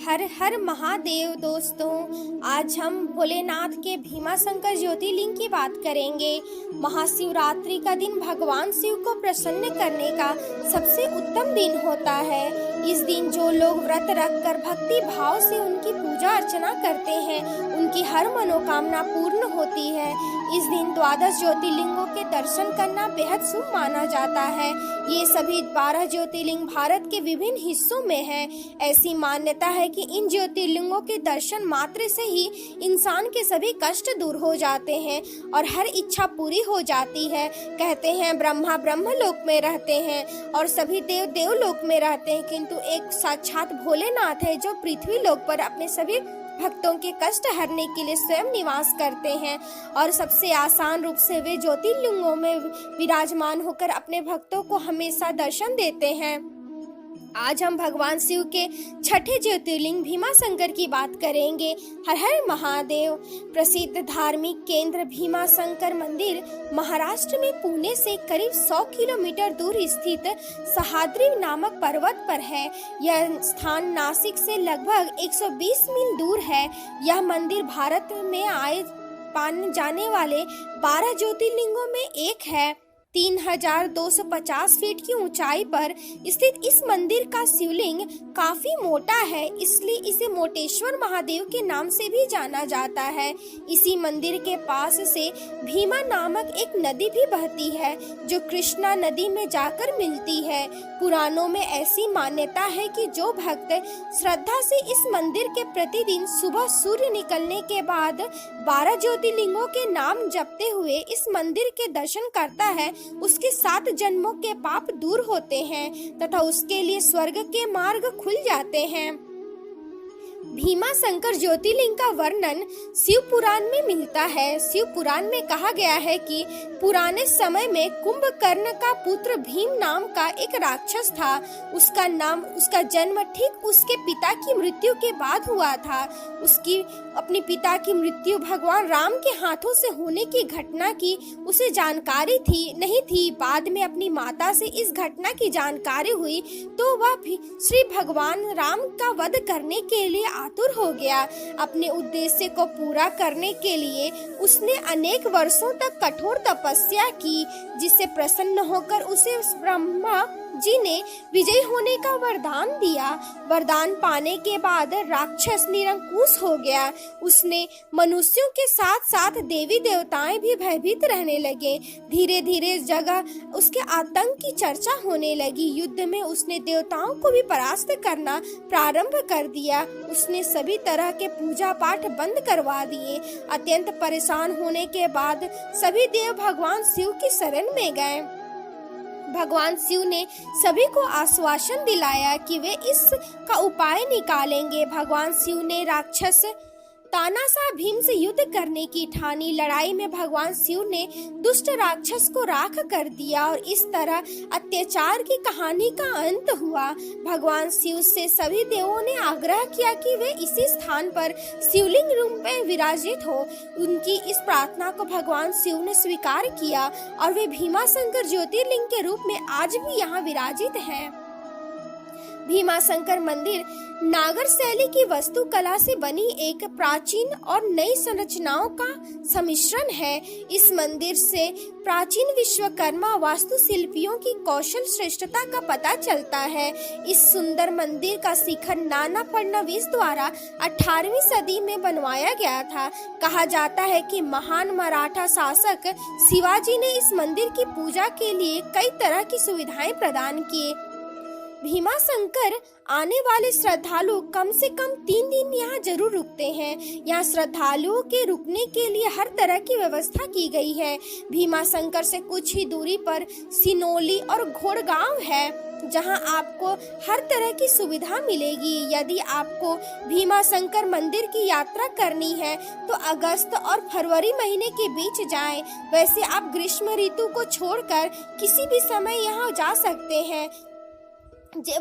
हर हर महादेव दोस्तों, आज हम भोलेनाथ के भीमाशंकर ज्योतिर्लिंग की बात करेंगे। महाशिवरात्रि का दिन भगवान शिव को प्रसन्न करने का सबसे उत्तम दिन होता है। इस दिन जो लोग व्रत रखकर भक्ति भाव से उनकी पूजा अर्चना करते हैं, उनकी हर मनोकामना पूर्ण होती है। इस दिन 12 ज्योतिर्लिंगों के दर्शन करना बेहद शुभ माना जाता है। ये सभी 12 ज्योतिर्लिंग भारत के विभिन्न हिस्सों में हैं। ऐसी मान्यता है कि इन ज्योतिर्लिंगों के दर्शन मात्र से ही इंसान के सभी कष्ट दूर हो जाते हैं और हर इच्छा पूरी हो जाती है। कहते हैं ब्रह्मा ब्रह्मलोक में रहते हैं और सभी देव देवलोक में रहते हैं, किंतु एक साक्षात भोलेनाथ है जो पृथ्वी लोक पर अपने सभी भक्तों के कष्ट हरने के लिए स्वयं निवास करते हैं और सबसे आसान रूप से वे ज्योतिर्लिंगों में विराजमान होकर अपने भक्तों को हमेशा दर्शन देते हैं। आज हम भगवान शिव के छठे ज्योतिर्लिंग भीमाशंकर की बात करेंगे। हर हर महादेव। प्रसिद्ध धार्मिक केंद्र भीमाशंकर मंदिर महाराष्ट्र में पुणे से करीब 100 किलोमीटर दूर स्थित सह्याद्री नामक पर्वत पर है। यह स्थान नासिक से लगभग 120 मील दूर है। यह मंदिर भारत में आए पाने जाने वाले 12 ज्योतिर्लिंगों में एक है। 3250 फीट की ऊंचाई पर स्थित इस मंदिर का शिवलिंग काफी मोटा है, इसलिए इसे मोटेश्वर महादेव के नाम से भी जाना जाता है। इसी मंदिर के पास से भीमा नामक एक नदी भी बहती है जो कृष्णा नदी में जाकर मिलती है। पुराणों में ऐसी मान्यता है कि जो भक्त श्रद्धा से इस मंदिर के प्रतिदिन सुबह सूर्य निकलने के बाद 12 ज्योतिर्लिंगों के नाम जपते हुए इस मंदिर के दर्शन करता है, उसके 7 जन्मों के पाप दूर होते हैं तथा उसके लिए स्वर्ग के मार्ग खुल जाते हैं। भीमाशंकर ज्योतिर्लिंग का वर्णन शिव पुराण में मिलता है। शिव पुराण में कहा गया है कि पुराने समय में कुंभकर्ण का पुत्र भीम नाम का एक राक्षस था। उसका जन्म ठीक उसके पिता की मृत्यु के बाद हुआ था। उसकी अपने पिता की मृत्यु भगवान राम के हाथों से होने की घटना की उसे जानकारी नहीं थी। बाद में अपनी माता से इस घटना की जानकारी हुई तो वह भी श्री भगवान राम का वध करने के लिए आतुर हो गया। अपने उद्देश्य को पूरा करने के लिए उसने अनेक वर्षों तक कठोर तपस्या की, जिससे प्रसन्न होकर उसे ब्रह्मा जी ने विजयी होने का वरदान दिया। वरदान पाने के बाद राक्षस निरंकुश हो गया। उसने मनुष्यों के साथ साथ देवी देवताएं भी भयभीत रहने लगे। धीरे धीरे जगह उसके आतंक की चर्चा होने लगी। युद्ध में उसने देवताओं को भी परास्त करना प्रारंभ कर दिया। उसने सभी तरह के पूजा पाठ बंद करवा दिए। अत्यंत परेशान होने के बाद सभी देव भगवान शिव की शरण में गए। भगवान शिव ने सभी को आश्वासन दिलाया कि वे इसका उपाय निकालेंगे। भगवान शिव ने राक्षस तानाशाह भीम से युद्ध करने की ठानी। लड़ाई में भगवान शिव ने दुष्ट राक्षस को राख कर दिया और इस तरह अत्याचार की कहानी का अंत हुआ। भगवान शिव से सभी देवों ने आग्रह किया कि वे इसी स्थान पर शिवलिंग रूप में विराजित हो। उनकी इस प्रार्थना को भगवान शिव ने स्वीकार किया और वे भीमाशंकर ज्योतिर्लिंग के रूप में आज भी यहाँ विराजित हैं। भीमाशंकर मंदिर नागर शैली की वास्तुकला से बनी एक प्राचीन और नई संरचनाओं का सम्मिश्रण है। इस मंदिर से प्राचीन विश्वकर्मा वास्तुशिल्पियों की कौशल श्रेष्ठता का पता चलता है। इस सुंदर मंदिर का शिखर नाना फडणवीस द्वारा 18वीं सदी में बनवाया गया था। कहा जाता है कि महान मराठा शासक शिवाजी ने इस मंदिर की पूजा के लिए कई तरह की सुविधाएं प्रदान की। भीमाशंकर आने वाले श्रद्धालु कम से कम 3 दिन यहाँ जरूर रुकते हैं। यहाँ श्रद्धालुओं के रुकने के लिए हर तरह की व्यवस्था की गई है। भीमाशंकर से कुछ ही दूरी पर सिनोली और घोड़गांव है, जहां आपको हर तरह की सुविधा मिलेगी। यदि आपको भीमाशंकर मंदिर की यात्रा करनी है तो अगस्त और फरवरी महीने के बीच जाएं। वैसे आप ग्रीष्म ऋतु को छोड़कर किसी भी समय यहाँ जा सकते हैं।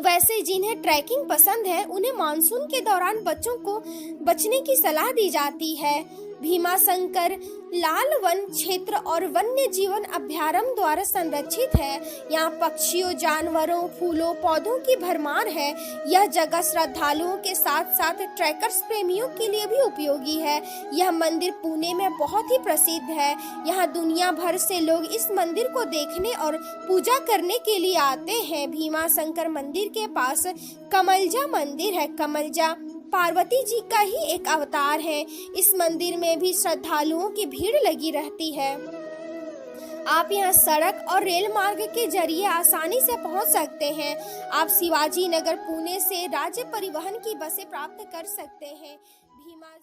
वैसे जिन्हें ट्रैकिंग पसंद है उन्हें मानसून के दौरान बच्चों को बचने की सलाह दी जाती है। भीमाशंकर लाल वन क्षेत्र और वन्य जीवन अभ्यारण्य द्वारा संरक्षित है। यहाँ पक्षियों, जानवरों, फूलों, पौधों की भरमार है। यह जगह श्रद्धालुओं के साथ साथ ट्रैकर्स प्रेमियों के लिए भी उपयोगी है। यह मंदिर पुणे में बहुत ही प्रसिद्ध है। यहाँ दुनिया भर से लोग इस मंदिर को देखने और पूजा करने के लिए आते हैं। भीमाशंकर मंदिर के पास कमलजा मंदिर है। कमलजा पार्वती जी का ही एक अवतार है। इस मंदिर में भी श्रद्धालुओं की भीड़ लगी रहती है। आप यहाँ सड़क और रेल मार्ग के जरिए आसानी से पहुँच सकते हैं। आप शिवाजी नगर पुणे से राज्य परिवहन की बसें प्राप्त कर सकते हैं। भीमा